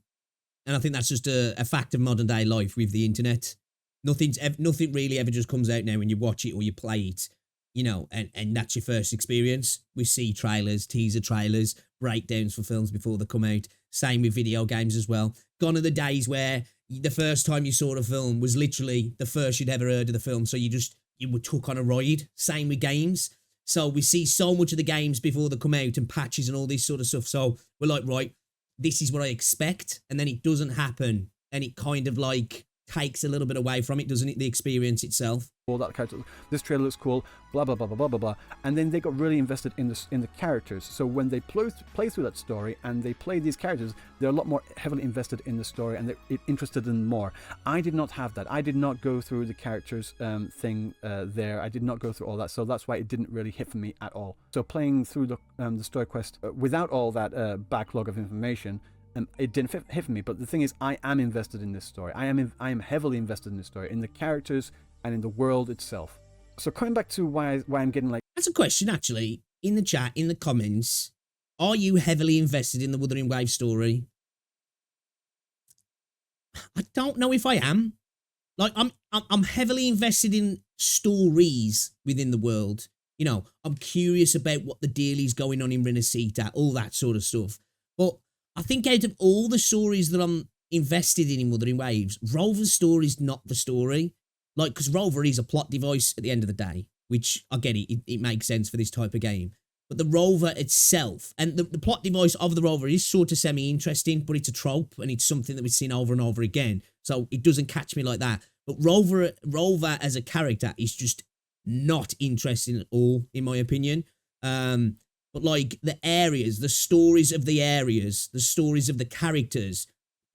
I think that's just a fact of modern day life with the internet. Nothing really ever just comes out now when you watch it or you play it, you know, and that's your first experience. We see trailers, teaser trailers, breakdowns for films before they come out. Same with video games as well. Gone are the days where the first time you saw a film was literally the first you'd ever heard of the film, so you were took on a ride. Same with games. So we see so much of the games before they come out, and patches and all this sort of stuff. So we're like, right, this is what I expect, and then it doesn't happen, and it kind of like takes a little bit away from it, doesn't it? The experience itself. All that character, this trailer looks cool, blah blah blah blah blah blah blah, and then they got really invested in the characters. So when they play through that story and they play these characters, they're a lot more heavily invested in the story, and they're interested in more. I did not have that. I did not go through the characters thing there. I did not go through all that, so that's why it didn't really hit for me at all. So playing through the story quest without all that backlog of information, it didn't hit for me. But the thing is, I am invested in this story. I am heavily invested in this story, in the characters and in the world itself. So coming back to why I'm getting like... That's a question, actually, in the chat, in the comments. Are you heavily invested in the Wuthering Waves story? I don't know if I am. Like, I'm heavily invested in stories within the world. You know, I'm curious about what the deal is going on in Rinascita, all that sort of stuff. But I think out of all the stories that I'm invested in Wuthering Waves, Rover's story is not the story. Like, because Rover is a plot device at the end of the day, which I get it makes sense for this type of game. But the rover itself, and the plot device of the rover is sort of semi-interesting, but it's a trope, and it's something that we've seen over and over again. So it doesn't catch me like that. But Rover as a character is just not interesting at all, in my opinion. But like the areas, the stories of the areas, the stories of the characters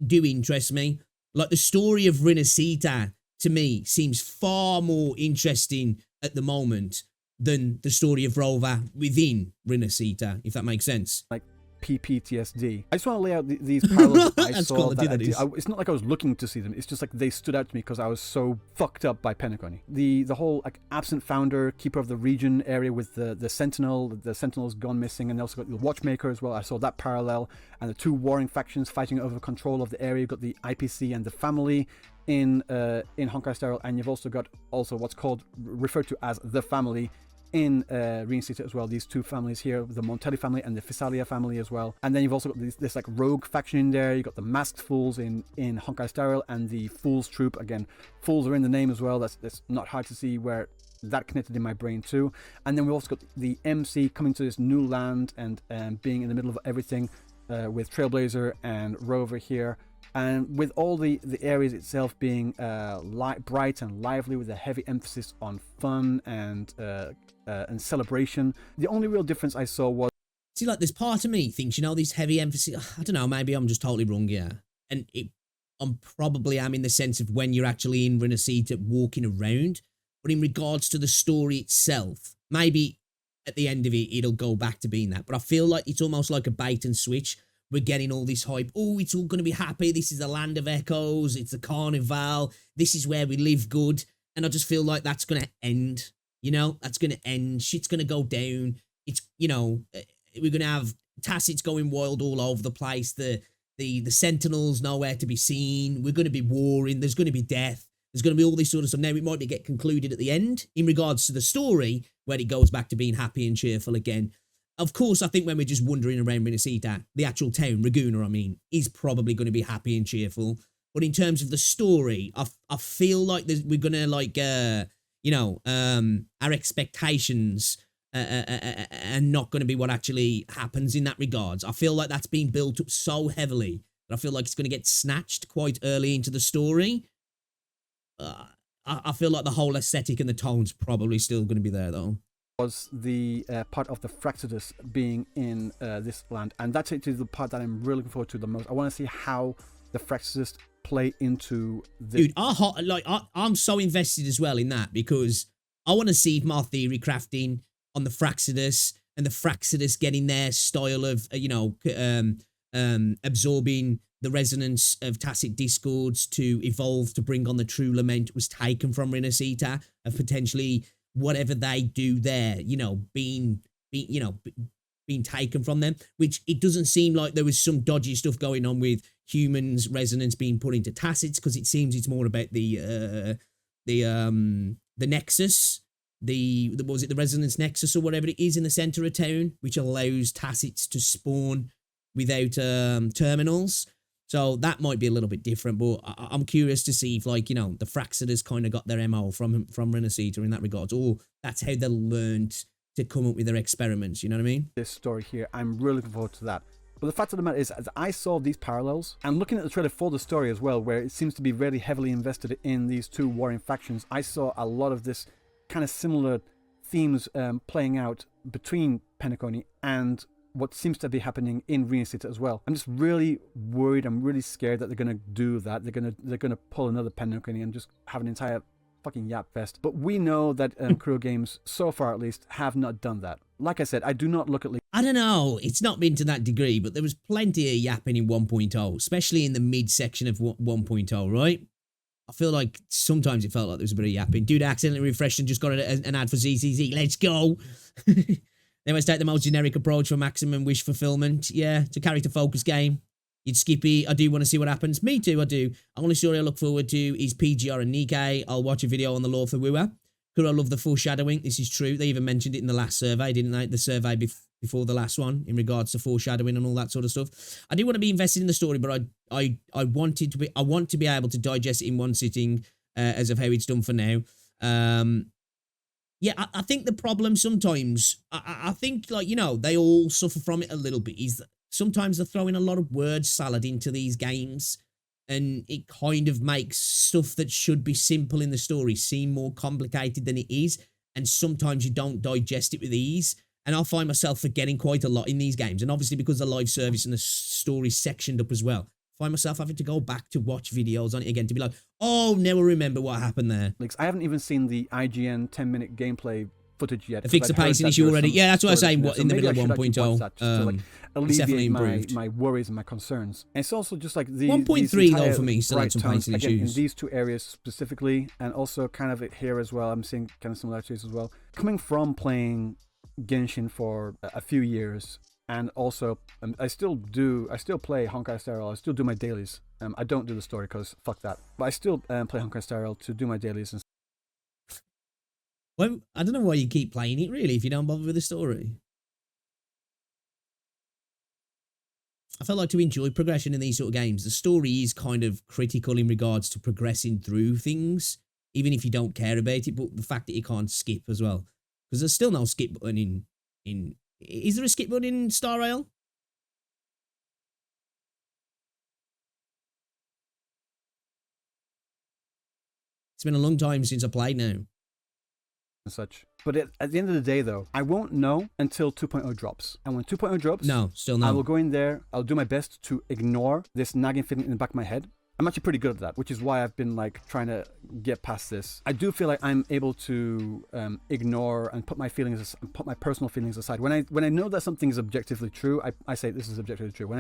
do interest me. Like the story of Rinascita, to me, seems far more interesting at the moment than the story of Rover within Rinascita, if that makes sense. Like PPTSD. I just want to lay out these parallels that I saw. Cool. It's not like I was looking to see them. It's just like they stood out to me because I was so fucked up by Penacony. The whole like absent founder, keeper of the region area with the sentinel. The sentinel's gone missing, and they also got the watchmaker as well. I saw that parallel, and the two warring factions fighting over control of the area. You've got the IPC and the family in Honkai Star Rail, and you've also got what's called referred to as the family in Rinascita as well. These two families here, the Montelli family and the Fisalia family as well. And then you've also got this like rogue faction in there. You've got the masked fools in Honkai Star Rail and the Fools Troop. Again, fools are in the name as well. That's not hard to see where that connected in my brain too. And then we also got the MC coming to this new land and being in the middle of everything with Trailblazer and Rover here. And with all the areas itself being bright and lively with a heavy emphasis on fun and celebration. The only real difference I saw was... See, like, there's part of me thinks, this heavy emphasis... I don't know, maybe I'm just totally wrong here. And I'm probably am in the sense of when you're actually in Rinascita walking around. But in regards to the story itself, maybe at the end of it, it'll go back to being that. But I feel like it's almost like a bait and switch. We're getting all this hype. Oh, it's all going to be happy. This is the land of echoes. It's the carnival. This is where we live good. And I just feel like that's going to end. That's going to end. Shit's going to go down. It's, we're going to have Tacits going wild all over the place. The Sentinels nowhere to be seen. We're going to be warring. There's going to be death. There's going to be all this sort of stuff. Now, it might get concluded at the end in regards to the story where it goes back to being happy and cheerful again. Of course, I think when we're just wandering around Rinascita, the actual town, Raguna, is probably going to be happy and cheerful. But in terms of the story, I feel like we're going to, our expectations are not going to be what actually happens in that regards. I feel like that's been built up so heavily that I feel like it's going to get snatched quite early into the story. I feel like the whole aesthetic and the tone's probably still going to be there, though. Was the part of the Fraxidus being in this land, and that's actually the part that I'm really looking forward to the most. I want to see how the Fraxidus play into this. Dude, I'm so invested as well in that because I want to see my theory crafting on the Fraxidus and the Fraxidus getting their style of absorbing the resonance of tacit discords to evolve to bring on the true lament was taken from Rinascita, of potentially whatever they do there, being taken from them, which it doesn't seem like there was some dodgy stuff going on with humans' resonance being put into tacits, because it seems it's more about the nexus, what was it, the resonance nexus or whatever it is in the center of town, which allows tacits to spawn without terminals. So that might be a little bit different, but I'm curious to see if, the Fraxidus kind of got their MO from Rinascita in that regard, or that's how they learned to come up with their experiments, you know what I mean? This story here, I'm really looking forward to that. But the fact of the matter is, as I saw these parallels, and looking at the trailer for the story as well, where it seems to be really heavily invested in these two warring factions, I saw a lot of this kind of similar themes playing out between Penacony and what seems to be happening in Rinascita as well. I'm just really worried. I'm really scared that they're gonna do that. They're gonna pull another Penacony and just have an entire fucking yap fest. But we know that Kuro Games, so far at least, have not done that. Like I said, I do not look at... I don't know. It's not been to that degree, but there was plenty of yapping in 1.0, especially in the mid-section of 1.0, right? I feel like sometimes it felt like there was a bit of yapping. Dude accidentally refreshed and just got an ad for ZZZ. Let's go! They must take the most generic approach for maximum wish fulfillment. Yeah, it's a character-focused game. You'd skippy. I do want to see what happens. Me too, I do. The only story I look forward to is PGR and Nikkei. I'll watch a video on the lore for Wua. Kuro love the foreshadowing. This is true. They even mentioned it in the last survey, didn't they? The survey before the last one in regards to foreshadowing and all that sort of stuff. I do want to be invested in the story, but I want to be able to digest it in one sitting as of how it's done for now. Yeah, I think the problem sometimes, I think, like, you know, they all suffer from it a little bit, is that sometimes they're throwing a lot of word salad into these games, and it kind of makes stuff that should be simple in the story seem more complicated than it is, and sometimes you don't digest it with ease. And I'll find myself forgetting quite a lot in these games, and obviously because the live service and the story's sectioned up as well, find myself having to go back to watch videos on it again to be like, oh, now I remember what happened there. Like, I haven't even seen the IGN 10-minute gameplay footage yet. It fixed the pacing issue already. Yeah, that's what I was saying. What, in the middle of 1.0, to like alleviate my worries and my concerns. And it's also just like the 1.3 though for me still had some pacing issues. In these two areas specifically, and also kind of here as well. I'm seeing kind of similarities as well. Coming from playing Genshin for a few years. And also, I still play Honkai Star Rail. I still do my dailies. I don't do the story because fuck that. But I still play Honkai Star Rail to do my dailies. And well, I don't know why you keep playing it, really, if you don't bother with the story. I felt like to enjoy progression in these sort of games, the story is kind of critical in regards to progressing through things, even if you don't care about it, but the fact that you can't skip as well. Because there's still no skip button in... Is there a skip button in Star Rail? It's been a long time since I played now. And such. But at the end of the day, though, I won't know until 2.0 drops. And when 2.0 drops, still no. I will go in there. I'll do my best to ignore this nagging feeling in the back of my head. I'm actually pretty good at that, which is why I've been like trying to get past this. I do feel like I'm able to ignore and put my personal feelings aside. When I know that something is objectively true, I say this is objectively true. When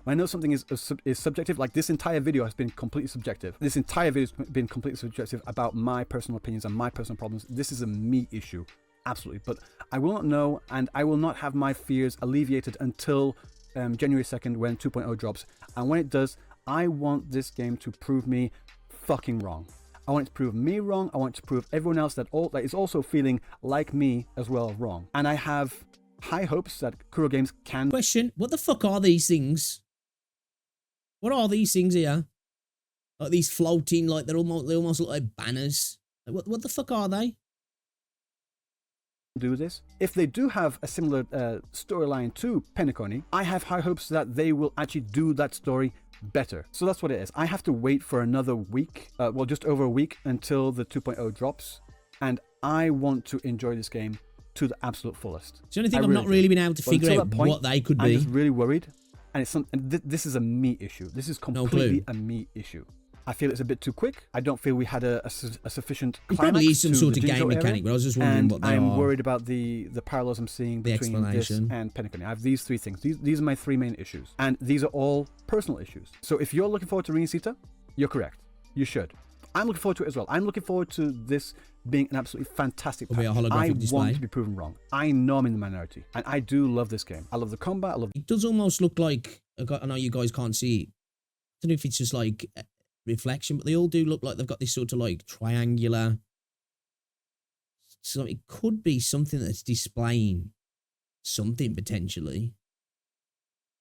I know something is subjective, like this entire video has been completely subjective. This entire video has been completely subjective about my personal opinions and my personal problems. This is a me issue, absolutely. But I will not know, and I will not have my fears alleviated until January 2nd when 2.0 drops. And when it does, I want this game to prove me fucking wrong. I want it to prove me wrong. I want it to prove everyone else that is also feeling like me as well wrong. And I have high hopes that Kuro Games can... Question, what the fuck are these things? What are these things here? Like these floating, like they almost look like banners. Like, what the fuck are they? Do this. If they do have a similar storyline to Penacony, I have high hopes that they will actually do that story better. So that's what it is. I have to wait for another week, just over a week until the 2.0 drops, and I want to enjoy this game to the absolute fullest. It's the only thing I've not really been able to figure out what they could be. I'm just really worried, and this is a me issue. This is completely a me issue. I feel it's a bit too quick. I don't feel we had a sufficient climax. It probably is some sort of game mechanic, but I was just wondering what they are. I'm worried about the parallels I'm seeing between this and Penacony. I have these three things. These are my three main issues. And these are all personal issues. So if you're looking forward to Rinascita, you're correct. You should. I'm looking forward to it as well. I'm looking forward to this being an absolutely fantastic patch. I want to be proven wrong. I know I'm in the minority. And I do love this game. I love the combat. It does almost look like... I know you guys can't see it. I don't know if it's just like... reflection, but they all do look like they've got this sort of like triangular, so it could be something that's displaying something potentially,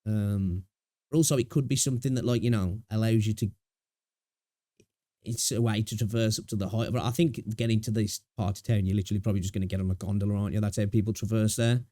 but also it could be something that, like, you know, allows you to, it's a way to traverse up to the height. But I think getting to this part of town, you're literally probably just going to get on a gondola, aren't you? That's how people traverse there.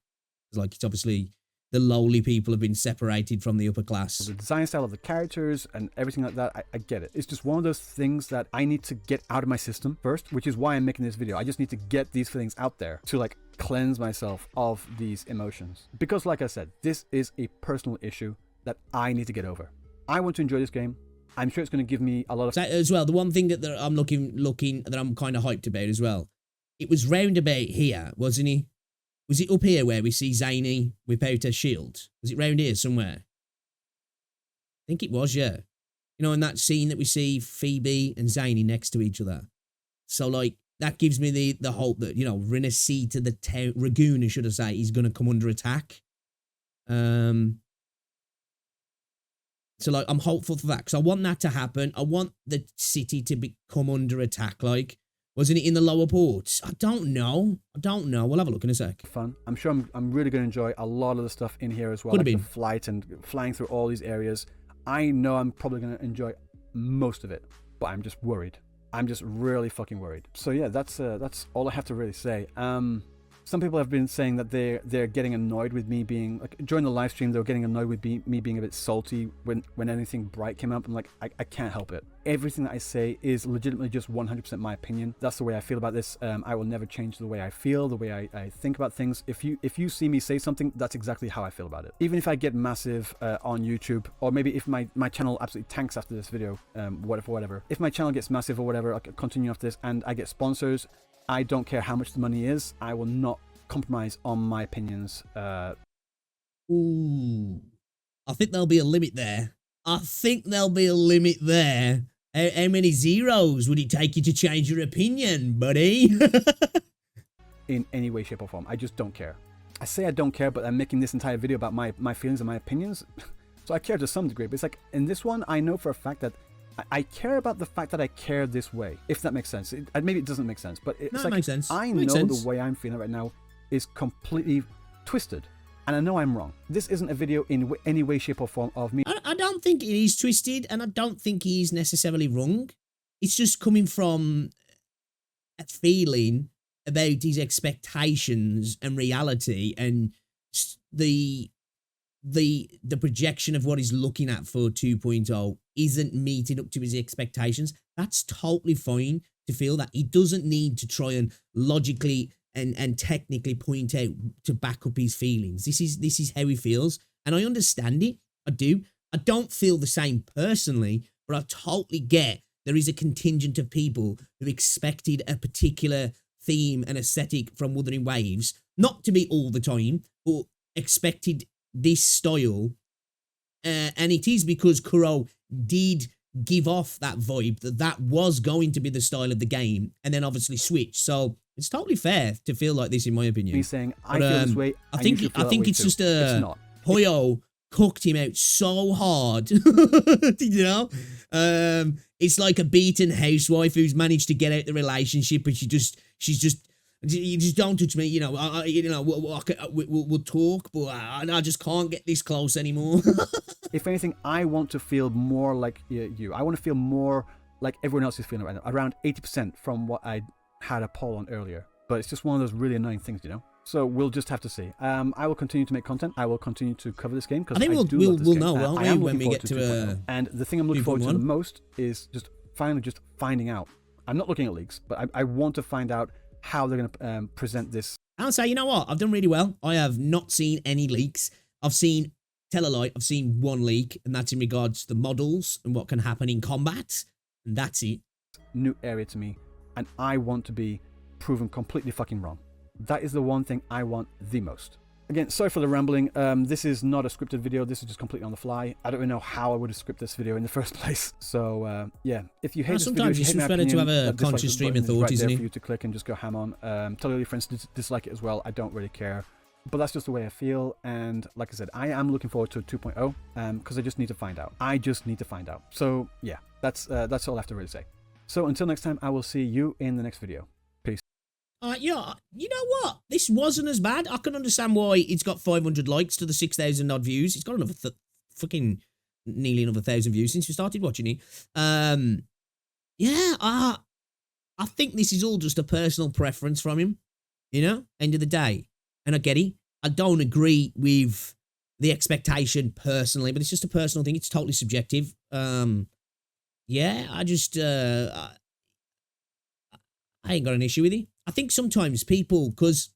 It's like, it's obviously the lowly people have been separated from the upper class. The design style of the characters and everything like that, I get it. It's just one of those things that I need to get out of my system first, which is why I'm making this video. I just need to get these feelings out there to like cleanse myself of these emotions. Because like I said, this is a personal issue that I need to get over. I want to enjoy this game. I'm sure it's going to give me a lot of... As well, the one thing that I'm looking that I'm kind of hyped about as well, it was round about here, wasn't he? Was it up here where we see Zany without a shield? Was it round here somewhere? I think it was, yeah. You know, in that scene that we see Phoebe and Zany next to each other. So, like, that gives me the hope that, you know, Rinascita, the town, Raguna, should I say, is going to come under attack. So, like, I'm hopeful for that because I want that to happen. I want the city to come under attack, like, Wasn't it in the lower ports? I don't know. We'll have a look in a sec. Fun. I'm sure I'm really going to enjoy a lot of the stuff in here as well. Could have like been. the flight and flying through all these areas. I know I'm probably going to enjoy most of it, but I'm just worried. I'm just really fucking worried. So yeah, that's all I have to really say. Some people have been saying that they're getting annoyed with me being like during the live stream. They were getting annoyed with me being a bit salty when anything bright came up. I'm like, I can't help it. Everything that I say is legitimately just 100% my opinion. That's the way I feel about this. I will never change the way I feel, the way I think about things. If you see me say something, that's exactly how I feel about it. Even if I get massive on YouTube, or maybe if my channel absolutely tanks after this video, whatever. If my channel gets massive or whatever, I can continue after this, and I get sponsors. I don't care how much the money is. I will not compromise on my opinions. Ooh. I think there'll be a limit there. How many zeros would it take you to change your opinion, buddy? In any way, shape, or form. I just don't care. I say I don't care, but I'm making this entire video about my feelings and my opinions. So I care to some degree. But it's like, in this one, I know for a fact that I care about the fact that I care this way, if that makes sense. Maybe it doesn't make sense, but it's it makes sense. I know the way I'm feeling right now is completely twisted, and I know I'm wrong. This isn't a video in any way, shape, or form of me. I don't think it is twisted, and I don't think he's necessarily wrong. It's just coming from a feeling about his expectations and reality, and the projection of what he's looking at for 2.0 isn't meeting up to his expectations. That's totally fine to feel that. He doesn't need to try and logically and technically point out to back up his feelings. This is how he feels, and I understand it. I do. I don't feel the same personally, but I totally get there is a contingent of people who expected a particular theme and aesthetic from Wuthering Waves, not to be all the time, but expected this style, and it is because Kuro did give off that vibe that was going to be the style of the game, and then obviously switch. So it's totally fair to feel like this, in my opinion. Me saying I feel this way. I think it's just it's not. Poyo cooked him out so hard. You know, it's like a beaten housewife who's managed to get out the relationship, and you just don't touch me, you know. We'll talk, but I just can't get this close anymore. If anything, I want to feel more like you. I want to feel more like everyone else is feeling right now. Around 80% from what I had a poll on earlier. But it's just one of those really annoying things, you know. So we'll just have to see. I will continue to make content. I will continue to cover this game because I think we'll know, won't we, when we get to and the thing I'm looking forward to the most is just finding out. I'm not looking at leaks, but I want to find out how they're going to present this. I'll say, you know what? I've done really well. I have not seen any leaks. I've seen, tell a lie, I've seen one leak, and that's in regards to the models and what can happen in combat, and that's it. New area to me, and I want to be proven completely fucking wrong. That is the one thing I want the most. Again, sorry for the rambling. This is not a scripted video. This is just completely on the fly. I don't even know how I would have scripted this video in the first place. So, yeah. If you hate this video, sometimes it's just better to have a conscious stream of thought, isn't it? For you to click and just go ham on. Tell all your friends to dislike it as well. I don't really care. But that's just the way I feel. And like I said, I am looking forward to 2.0 because I just need to find out. So, yeah, that's all I have to really say. So, until next time, I will see you in the next video. Peace. Yeah, you know what? This wasn't as bad. I can understand why it's got 500 likes to the 6,000 odd views. It's got another fucking nearly another 1,000 views since we started watching it. Yeah, I think this is all just a personal preference from him, you know, end of the day. And I get it. I don't agree with the expectation personally, but it's just a personal thing. It's totally subjective. Yeah, I just, I ain't got an issue with it. I think sometimes people, because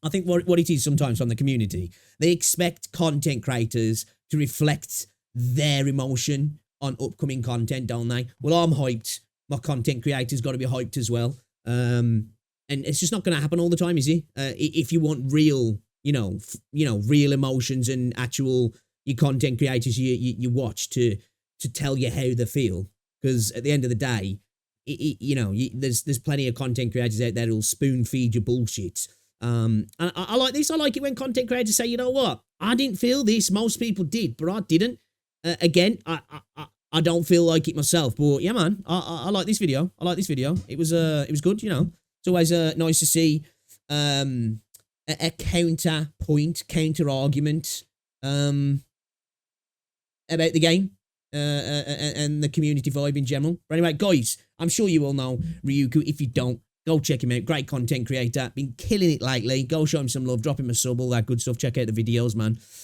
I think what it is sometimes from the community, they expect content creators to reflect their emotion on upcoming content, don't they? Well, I'm hyped. My content creator's got to be hyped as well. And it's just not going to happen all the time, is it? If you want real, real emotions and actual your content creators you watch to tell you how they feel, because at the end of the day, there's plenty of content creators out there who'll spoon feed you bullshit. And I like this. I like it when content creators say, you know what, I didn't feel this. Most people did, but I didn't. Again, I don't feel like it myself, but yeah, man, I like this video. I like this video. It was good, you know. It's always nice to see a counter argument about the game and the community vibe in general. But anyway, guys, I'm sure you all know Ryuku. If you don't, go check him out. Great content creator. Been killing it lately. Go show him some love. Drop him a sub. All that good stuff. Check out the videos, man.